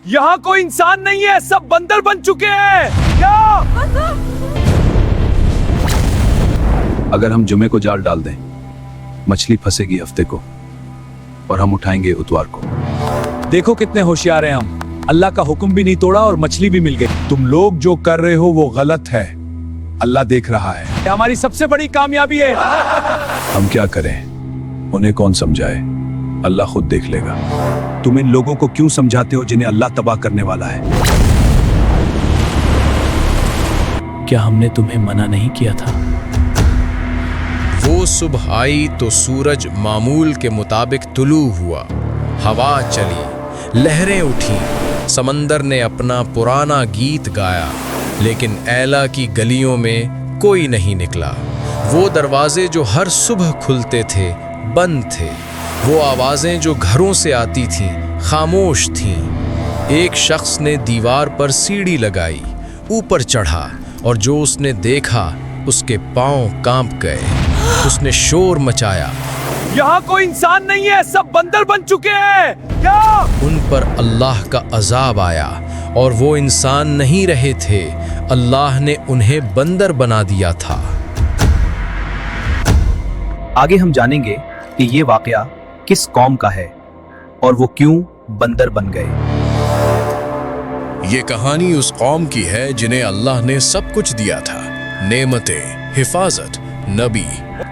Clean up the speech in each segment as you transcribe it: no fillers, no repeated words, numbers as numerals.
यहाँ कोई इंसान नहीं है, सब बंदर बन चुके हैं। क्या? अगर हम जुमे को जाल डाल दें, मछली फंसेगी हफ्ते को और हम उठाएंगे इतवार को। देखो कितने होशियार हैं हम, अल्लाह का हुक्म भी नहीं तोड़ा और मछली भी मिल गई। तुम लोग जो कर रहे हो वो गलत है, अल्लाह देख रहा है। ये हमारी सबसे बड़ी कामयाबी है। हम क्या करें, उन्हें कौन समझाए, अल्लाह खुद देख लेगा। तुम इन लोगों को क्यों समझाते हो जिन्हें अल्लाह तबाह करने वाला है? क्या हमने तुम्हें मना नहीं किया था? वो सुबह आई तो सूरज मामूल के मुताबिक तुलू हुआ, हवा चली, लहरें उठी, समंदर ने अपना पुराना गीत गाया, लेकिन ऐला की गलियों में कोई नहीं निकला। वो दरवाजे जो हर सुबह खुलते थे बंद थे, वो आवाजें जो घरों से आती थीं खामोश थीं। एक शख्स ने दीवार पर सीढ़ी लगाई, ऊपर चढ़ा और जो उसने देखा उसके पांव कांप गए। उसने शोर मचाया, यहाँ कोई इंसान नहीं है, सब बंदर बन चुके हैं। क्या? उन पर अल्लाह का अजाब आया और वो इंसान नहीं रहे थे, अल्लाह ने उन्हें बंदर बना दिया था। आगे हम जानेंगे कि ये वाकया किस कौम का है और वो क्यों बंदर बन गए। ये कहानी उस कौम की है जिन्हें अल्लाह ने सब कुछ दिया था, नेमतें, हिफाजत, नबी,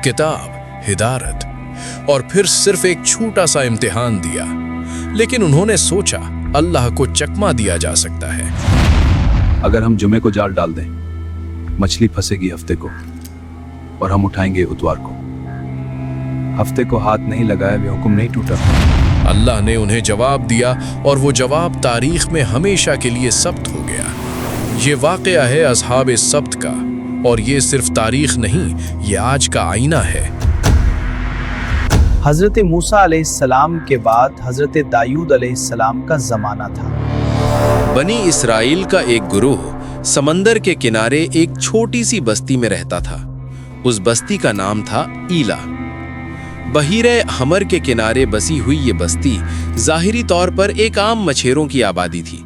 किताब, हिदारत, और फिर सिर्फ एक छोटा सा इम्तिहान दिया। लेकिन उन्होंने सोचा अल्लाह को चकमा दिया जा सकता है। अगर हम जुमे को जाल डाल दें, मछली फंसेगी हफ्ते को और हम उठाएंगे इतवार को। हफ्ते को हाथ नहीं लगाया, वे हुक्म नहीं टूटा। अल्लाह ने उन्हें जवाब दिया और वो जवाब तारीख में हमेशा के लिए सब्त हो गया। ये वाक़या है असहाबे सब्त का, और ये सिर्फ तारीख नहीं, ये आज का आईना है। हजरत मूसा अलैहिस्सलाम के बाद हजरत दाऊद अलैहिस्सलाम का जमाना था। बनी इसराइल का एक गुरूह समंदर के किनारे एक छोटी सी बस्ती में रहता था। उस बस्ती का नाम था ईला। बहीरे हमर के किनारे बसी हुई ये बस्ती जाहिरी तौर पर एक आम मछेरों की आबादी थी।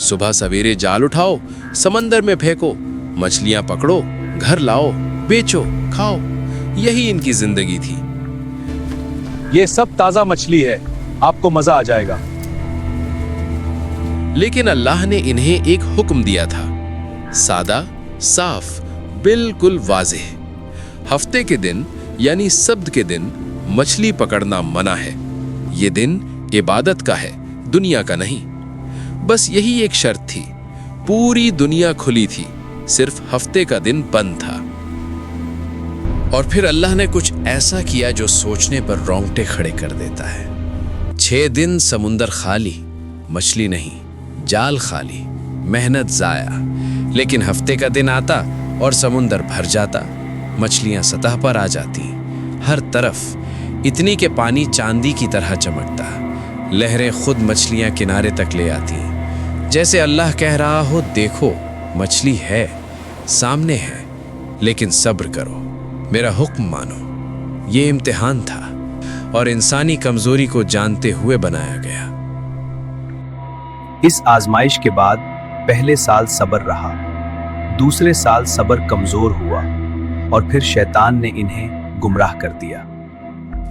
सुबह सवेरे जाल उठाओ, समंदर में फेंको, मछलियां पकड़ो, घर लाओ, बेचो, खाओ, यही इनकी जिंदगी थी। ये सब ताजा मछली है, आपको मजा आ जाएगा। लेकिन अल्लाह ने इन्हें एक हुक्म दिया था, सादा, साफ, बिल्कुल वाज़ेह। हफ्ते के दिन यानी सब्त के दिन मछली पकड़ना मना है। ये दिन इबादत का है, दुनिया का नहीं। बस यही एक शर्त थी। पूरी दुनिया खुली थी, सिर्फ हफ्ते का दिन बंद था। और फिर अल्लाह ने कुछ ऐसा किया जो सोचने पर रोंगटे खड़े कर देता है। 6 दिन समुंदर खाली, मछली नहीं, जाल खाली, मेहनत जाया। लेकिन हफ्ते का दिन आता और समुंदर भर जाता, मछलियां सतह पर आ जाती, हर तरफ इतनी के पानी चांदी की तरह चमकता, लहरें खुद मछलियां किनारे तक ले आती, जैसे अल्लाह कह रहा हो, देखो मछली है, सामने है, लेकिन सब्र करो, मेरा हुक्म मानो। ये इम्तिहान था और इंसानी कमजोरी को जानते हुए बनाया गया। इस आजमाइश के बाद पहले साल सब्र रहा, दूसरे साल सब्र कमजोर हुआ और फिर शैतान ने इन्हें गुमराह कर दिया।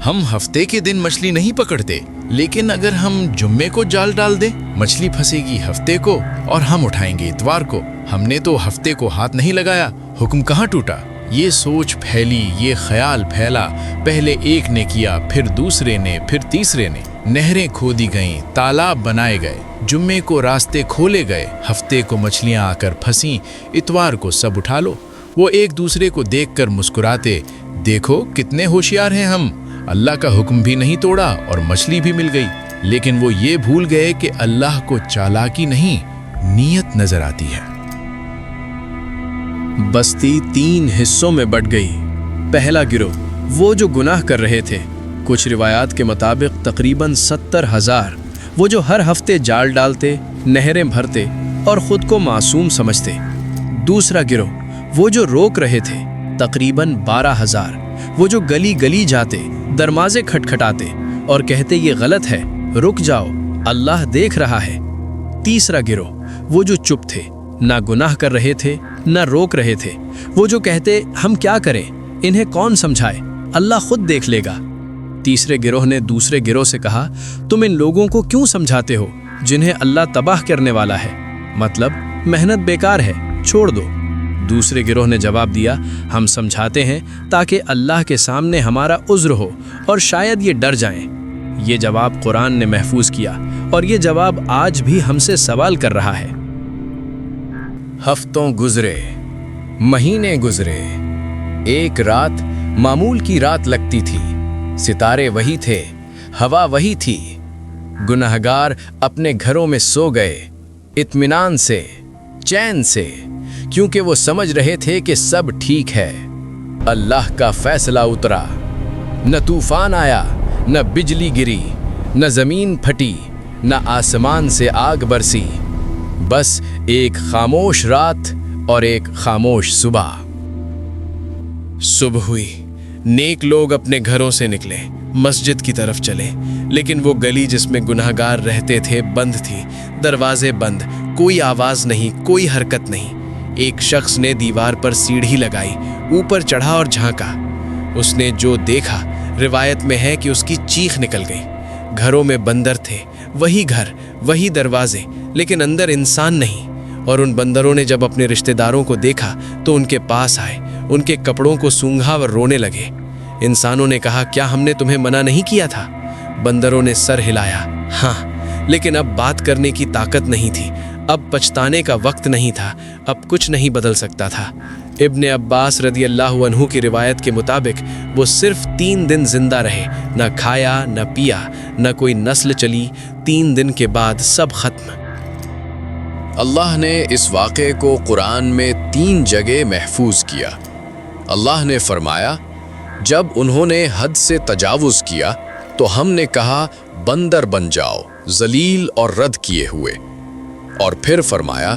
हम हफ्ते के दिन मछली नहीं पकड़ते, लेकिन अगर हम जुम्मे को जाल डाल दें, मछली फंसेगी हफ्ते को और हम उठाएंगे इतवार को। हमने तो हफ्ते को हाथ नहीं लगाया, हुक्म कहाँ टूटा। ये सोच फैली, ये ख्याल फैला, पहले एक ने किया, फिर दूसरे ने, फिर तीसरे ने। नहरें खोदी गईं, तालाब बनाए गए, जुम्मे को रास्ते खोले गए, हफ्ते को मछलियां आकर फंसी, इतवार को सब उठा लो। वो एक दूसरे को देखकर मुस्कुराते, देखो कितने होशियार हैं हम, अल्लाह का हुक्म भी नहीं तोड़ा और मछली भी मिल गई। लेकिन वो ये भूल गए कि अल्लाह को चालाकी नहीं, नीयत नजर आती है। बस्ती 3 हिस्सों में बट गई। पहला गिरोह वो जो गुनाह कर रहे थे, कुछ रिवायात के मुताबिक तकरीबन 70,000, वो जो हर हफ्ते जाल डालते, नहरें भरते और खुद को मासूम समझते। दूसरा गिरोह वो जो रोक रहे थे, तकरीबन 12,000, वो जो गली गली जाते, दरवाजे खटखटाते और कहते ये गलत है, रुक जाओ, अल्लाह देख रहा है। तीसरा गिरोह, वो जो चुप थे, ना गुनाह कर रहे थे, ना रोक रहे थे, वो जो कहते हम क्या करें, इन्हें कौन समझाए, अल्लाह खुद देख लेगा। तीसरे गिरोह ने दूसरे गिरोह से कहा, तुम इन लोगों को क्यों समझाते हो जिन्हें अल्लाह तबाह करने वाला है, मतलब मेहनत बेकार है, छोड़ दो। दूसरे गिरोह ने जवाब दिया, हम समझाते हैं ताकि अल्लाह के सामने हमारा उज़्र हो और शायद ये डर जाएं। ये जवाब कुरान ने महफूज किया और ये जवाब आज भी हमसे सवाल कर रहा है। हफ्तों गुजरे, महीने गुजरे, एक रात मामूल की रात लगती थी। सितारे वही थे, हवा वही थी। गुनहगार अपने घरों में सो गए, इत्मीनान से, चैन से, क्योंकि वो समझ रहे थे कि सब ठीक है। अल्लाह का फैसला उतरा। न तूफान आया, न बिजली गिरी, न जमीन फटी, न आसमान से आग बरसी। बस एक खामोश रात और एक खामोश सुबह। सुबह हुई, नेक लोग अपने घरों से निकले, मस्जिद की तरफ चले, लेकिन वो गली जिसमें गुनहगार रहते थे बंद थी, दरवाजे बंद, कोई आवाज नहीं, कोई हरकत नहीं। एक शख्स ने दीवार पर सीढ़ी लगाई, ऊपर चढ़ा और झांका। उसने जो देखा, रिवायत में है कि उसकी चीख निकल गई। घरों में बंदर थे, वही घर, वही दरवाजे, लेकिन अंदर इंसान नहीं। और उन बंदरों ने जब अपने रिश्तेदारों को देखा तो उनके पास आए, उनके कपड़ों को सूंघा और रोने लगे। इंसानों ने कहा, क्या हमने तुम्हें मना नहीं किया था? बंदरों ने सर हिलाया, हाँ, लेकिन अब बात करने की ताकत नहीं थी, अब पछताने का वक्त नहीं था, अब कुछ नहीं बदल सकता था। इब्ने अब्बास रदी अल्लाह अन्हु की रिवायत के मुताबिक वो सिर्फ 3 दिन जिंदा रहे, न खाया न पिया, न कोई नस्ल चली। 3 दिन के बाद सब खत्म। अल्लाह ने इस वाक़े को कुरान में 3 जगह महफूज किया। अल्लाह ने फरमाया, जब उन्होंने हद से तजावुज़ किया तो हमने कहा बंदर बन जाओ, जलील और रद्द किए हुए। और फिर फरमाया,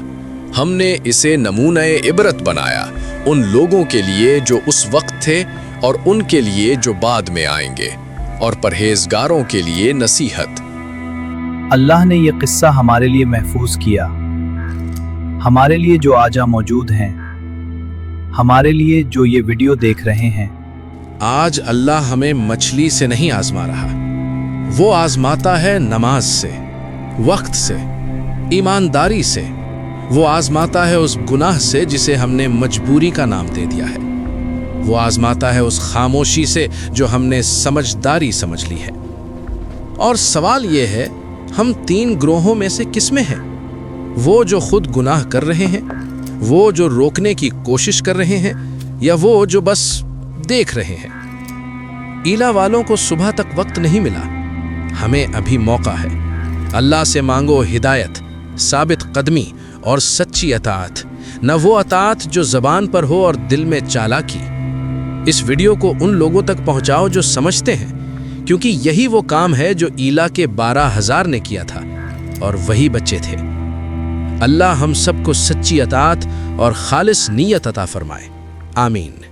हमने इसे नमूने इबरत बनाया उन लोगों के लिए जो उस वक्त थे और उनके लिए जो बाद में आएंगे, और परहेजगारों के लिए नसीहत। अल्लाह ने ये किस्सा हमारे लिए महफूज किया, हमारे लिए जो आजा मौजूद हैं, हमारे लिए जो ये वीडियो देख रहे हैं। आज अल्लाह हमें मछली से नहीं आजमा रहा, वो आजमाता है नमाज से, वक्त से, ईमानदारी से। वो आजमाता है उस गुनाह से जिसे हमने मजबूरी का नाम दे दिया है। वो आजमाता है उस खामोशी से जो हमने समझदारी समझ ली है। और सवाल ये है, हम 3 ग्रोहों में से किस में हैं? वो जो खुद गुनाह कर रहे हैं, वो जो रोकने की कोशिश कर रहे हैं, या वो जो बस देख रहे हैं? ईला वालों को सुबह तक वक्त नहीं मिला, हमें अभी मौका है। अल्लाह से मांगो हिदायत, साबित कदमी और सच्ची अताअत, न वो अताअत जो ज़बान पर हो और दिल में चालाकी। इस वीडियो को उन लोगों तक पहुंचाओ जो समझते हैं, क्योंकि यही वो काम है जो ईला के 12,000 ने किया था और वही बच्चे थे। अल्लाह हम सबको सच्ची अताअत और खालिस नीयत अता फरमाए। आमीन।